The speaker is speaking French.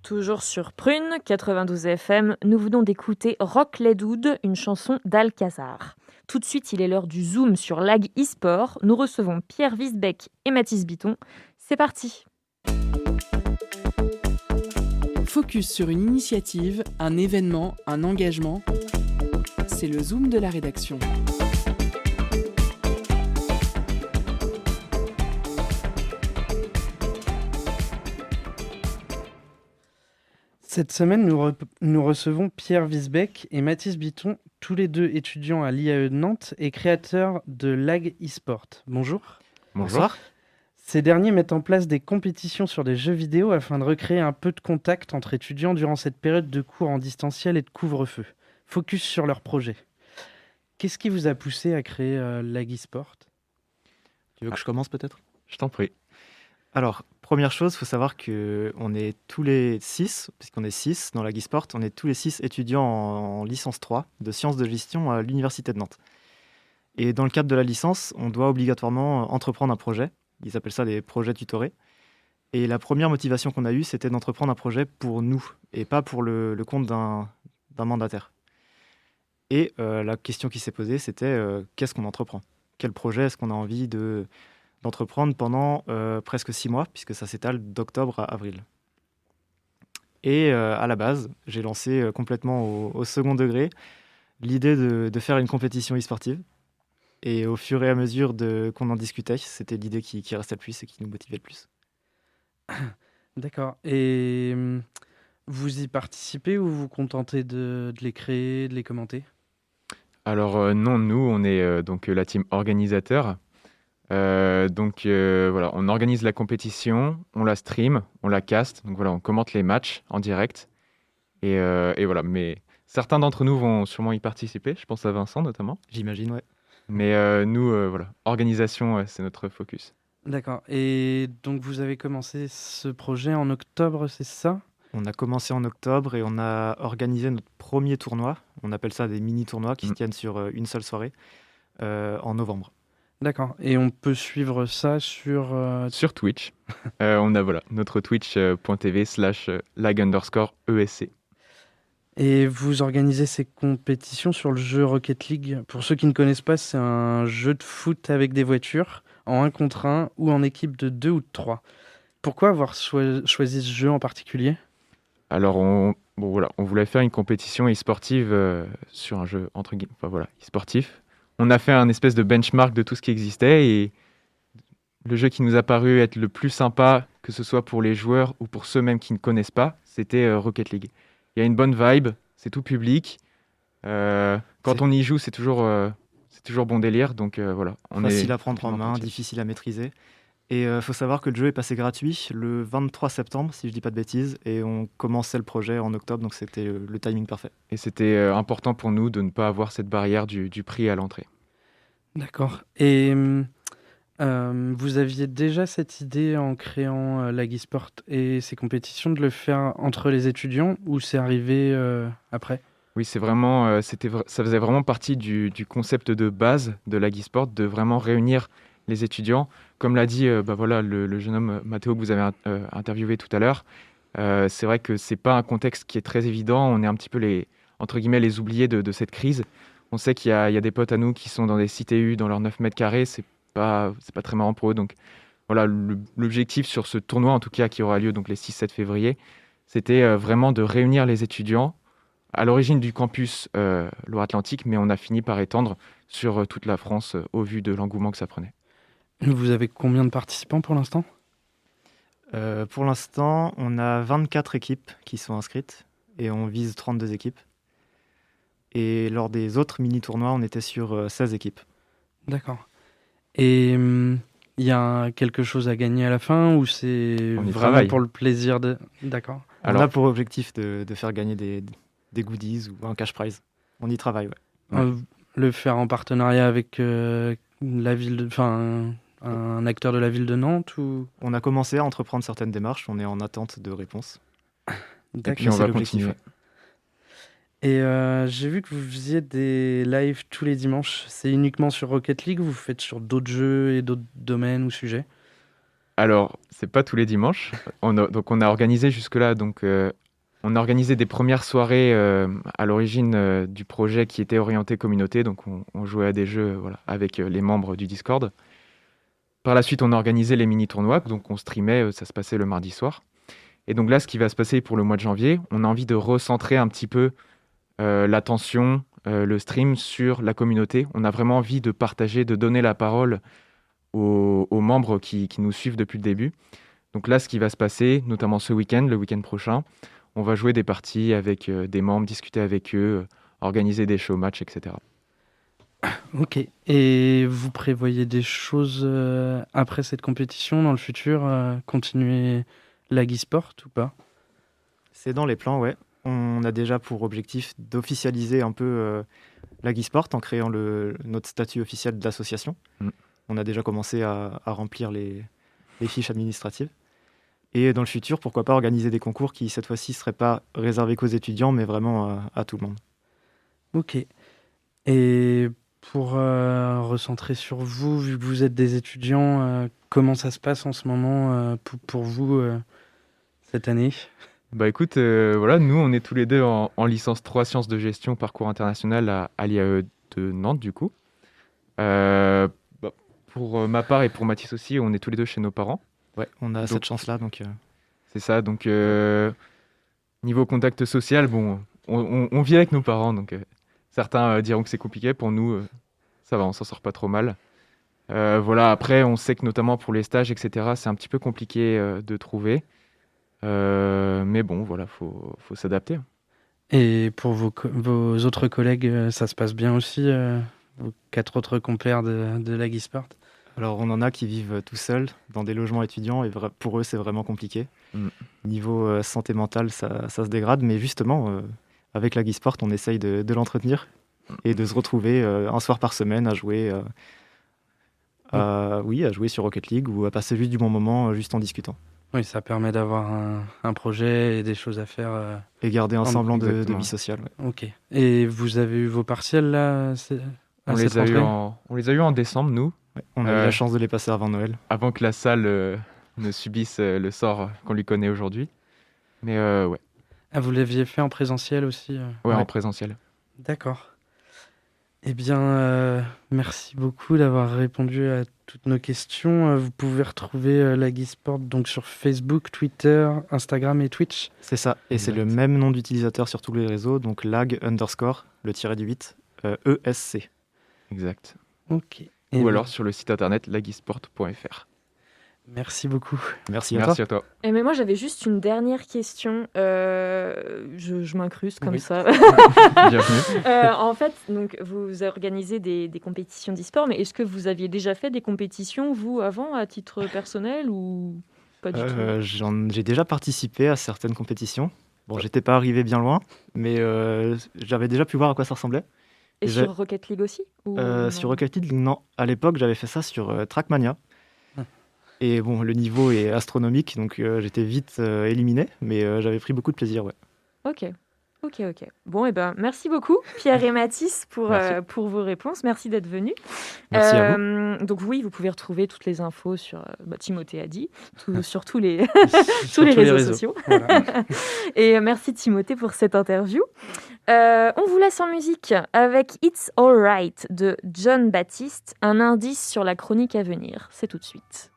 Toujours sur Prune 92 FM, nous venons d'écouter Rock Ledoud, une chanson d'Alcazar. Tout de suite, il est l'heure du zoom sur Lag eSport. Nous recevons Pierre Wiesbeck et Mathis Biton. C'est parti. Focus sur une initiative, un événement, un engagement. C'est le zoom de la rédaction. Cette semaine, nous recevons Pierre Wiesbeck et Mathis Biton, tous les deux étudiants à l'IAE de Nantes et créateurs de Lag eSport. Bonjour. Bonjour. Ces derniers mettent en place des compétitions sur des jeux vidéo afin de recréer un peu de contact entre étudiants durant cette période de cours en distanciel et de couvre-feu. Focus sur leur projet. Qu'est-ce qui vous a poussé à créer Lag eSport ? Tu veux que je commence peut-être ? Je t'en prie. Alors, première chose, il faut savoir qu'on est tous les 6, puisqu'on est 6 dans Lag eSport, on est tous les 6 étudiants en licence 3 de sciences de gestion à l'Université de Nantes. Et dans le cadre de la licence, on doit obligatoirement entreprendre un projet. Ils appellent ça des projets tutorés. Et la première motivation qu'on a eue, c'était d'entreprendre un projet pour nous, et pas pour le compte d'un mandataire. Et la question qui s'est posée, c'était qu'est-ce qu'on entreprend ? Quel projet est-ce qu'on a envie d'entreprendre pendant presque 6 mois, puisque ça s'étale d'octobre à avril. Et à la base, j'ai lancé complètement au second degré l'idée de faire une compétition e-sportive. Et au fur et à mesure qu'on en discutait, c'était l'idée qui restait le plus et qui nous motivait le plus. D'accord. Et vous y participez ou vous vous contentez de les créer, de les commenter ? Alors non, nous, on est donc la team organisateur. Voilà, on organise la compétition, on la stream, on la cast, donc voilà, on commente les matchs en direct. Et voilà, mais certains d'entre nous vont sûrement y participer, je pense à Vincent notamment. J'imagine, ouais. Mais nous, voilà, organisation, c'est notre focus. D'accord. Et donc vous avez commencé ce projet en octobre, c'est ça ? On a commencé en octobre et on a organisé notre premier tournoi. On appelle ça des mini-tournois qui se tiennent sur une seule soirée en novembre. D'accord. Et on peut suivre ça sur... Sur Twitch. On a voilà, notre twitch.tv/lag_ESC. Et vous organisez ces compétitions sur le jeu Rocket League. Pour ceux qui ne connaissent pas, c'est un jeu de foot avec des voitures, en 1 contre 1 ou en équipe de 2 ou de 3. Pourquoi avoir choisi ce jeu en particulier ? Alors, on voulait faire une compétition e-sportive sur un jeu, entre guillemets, enfin voilà, e-sportif. On a fait un espèce de benchmark de tout ce qui existait et le jeu qui nous a paru être le plus sympa, que ce soit pour les joueurs ou pour ceux même qui ne connaissent pas, c'était Rocket League. Il y a une bonne vibe, c'est tout public. Quand on y joue, c'est toujours bon délire. Donc voilà. Facile à prendre en main, difficile à maîtriser. Et il faut savoir que le jeu est passé gratuit le 23 septembre, si je ne dis pas de bêtises, et on commençait le projet en octobre, donc c'était le timing parfait. Et c'était important pour nous de ne pas avoir cette barrière du prix à l'entrée. D'accord. Et vous aviez déjà cette idée en créant Lag eSport et ces compétitions de le faire entre les étudiants ou c'est arrivé après ? Oui, c'est vraiment, ça faisait vraiment partie du concept de base de Lag eSport, de vraiment réunir les étudiants. Comme l'a dit voilà, le jeune homme Mathéo que vous avez interviewé tout à l'heure, c'est vrai que ce n'est pas un contexte qui est très évident. On est un petit peu entre guillemets, les oubliés de cette crise. On sait qu'il y a des potes à nous qui sont dans des CTU, dans leurs 9 mètres carrés. C'est pas très marrant pour eux. Donc voilà, l'objectif sur ce tournoi, en tout cas, qui aura lieu donc les 6-7 février, c'était vraiment de réunir les étudiants à l'origine du campus Loire-Atlantique, mais on a fini par étendre sur toute la France au vu de l'engouement que ça prenait. Vous avez combien de participants pour l'instant ? Pour l'instant, on a 24 équipes qui sont inscrites et on vise 32 équipes. Et lors des autres mini-tournois, on était sur 16 équipes. D'accord. Et il y a quelque chose à gagner à la fin ou c'est vraiment travaille. pour le plaisir de... D'accord. Alors, on a pour objectif de faire gagner des goodies ou un cash prize. On y travaille, ouais. Le faire en partenariat avec la ville, un acteur de la ville de Nantes ou... On a commencé à entreprendre certaines démarches, on est en attente de réponse. Et puis on va continuer. Et j'ai vu que vous faisiez des lives tous les dimanches. C'est uniquement sur Rocket League ou vous faites sur d'autres jeux et d'autres domaines ou sujets ? Alors, c'est pas tous les dimanches. Donc, on a organisé jusque-là. Donc, on a organisé des premières soirées à l'origine du projet qui était orienté communauté. Donc, on jouait à des jeux voilà, avec les membres du Discord. Par la suite, on a organisé les mini-tournois. Donc, on streamait. Ça se passait le mardi soir. Et donc là, ce qui va se passer pour le mois de janvier, on a envie de recentrer un petit peu l'attention, le stream sur la communauté. On a vraiment envie de partager, de donner la parole aux membres qui nous suivent depuis le début. Donc là, ce qui va se passer, notamment ce week-end, le week-end prochain, on va jouer des parties avec des membres, discuter avec eux, organiser des show matchs, etc. Ok. Et vous prévoyez des choses après cette compétition dans le futur, continuer l'Agisport ou pas? C'est dans les plans, ouais. On a déjà pour objectif d'officialiser un peu l'Agisport en créant notre statut officiel de l'association. On a déjà commencé à remplir les fiches administratives. Et dans le futur, pourquoi pas organiser des concours qui, cette fois-ci, ne seraient pas réservés qu'aux étudiants, mais vraiment à tout le monde. Ok. Et pour recentrer sur vous, vu que vous êtes des étudiants, comment ça se passe en ce moment pour vous cette année? Bah écoute, voilà, nous on est tous les deux en licence 3 sciences de gestion parcours international à l'IAE de Nantes du coup. Pour ma part et pour Mathis aussi, on est tous les deux chez nos parents. Ouais, on a cette chance-là, donc... C'est ça, donc niveau contact social, bon, on vit avec nos parents, donc certains diront que c'est compliqué, pour nous, ça va, on s'en sort pas trop mal. Voilà, après, on sait que notamment pour les stages, etc., c'est un petit peu compliqué de trouver. Mais bon, voilà, faut s'adapter. Et pour vos autres collègues, ça se passe bien aussi, vos 4 autres compères de l'Agisport? Alors, on en a qui vivent tout seuls dans des logements étudiants et pour eux, c'est vraiment compliqué. Niveau santé mentale, ça se dégrade, mais justement, avec l'Agisport, on essaye de l'entretenir et de se retrouver un soir par semaine à jouer, à jouer sur Rocket League ou à passer juste du bon moment juste en discutant. Oui, ça permet d'avoir un projet et des choses à faire. Et garder un semblant de vie sociale. Ouais. Ok. Et vous avez eu vos partiels là on les a eu en décembre, nous. Ouais, on a eu la chance de les passer avant Noël. Avant que la salle ne subisse le sort qu'on lui connaît aujourd'hui. Mais ouais. Ah, vous l'aviez fait en présentiel aussi Ouais, en présentiel. D'accord. Eh bien, merci beaucoup d'avoir répondu à toutes nos questions. Vous pouvez retrouver l'Agisport donc sur Facebook, Twitter, Instagram et Twitch. C'est ça, et c'est le même nom d'utilisateur sur tous les réseaux, donc lag_, le tiré du 8, ESC. Exact. Ok. Ou alors sur le site internet lagisport.fr. Merci beaucoup. Merci à toi. Et mais moi, j'avais juste une dernière question. Je m'incruste comme ça. Bienvenue. En fait, donc, vous organisez des compétitions d'e-sport, mais est-ce que vous aviez déjà fait des compétitions, vous, avant, à titre personnel ou pas du tout? J'ai déjà participé à certaines compétitions. Bon, j'étais pas arrivé bien loin, mais j'avais déjà pu voir à quoi ça ressemblait. Et sur Rocket League aussi Sur Rocket League, non. À l'époque, j'avais fait ça sur Trackmania. Et bon, le niveau est astronomique, donc j'étais vite éliminé, mais j'avais pris beaucoup de plaisir, ouais. Ok. Bon, et ben, merci beaucoup, Pierre et Mathis, pour vos réponses. Merci d'être venus. Merci à vous. Donc oui, vous pouvez retrouver toutes les infos sur Timothée a dit, sur tous les, tous les réseaux sociaux. Voilà. Et merci Timothée pour cette interview. On vous laisse en musique avec It's Alright de John Baptiste, un indice sur la chronique à venir. C'est tout de suite.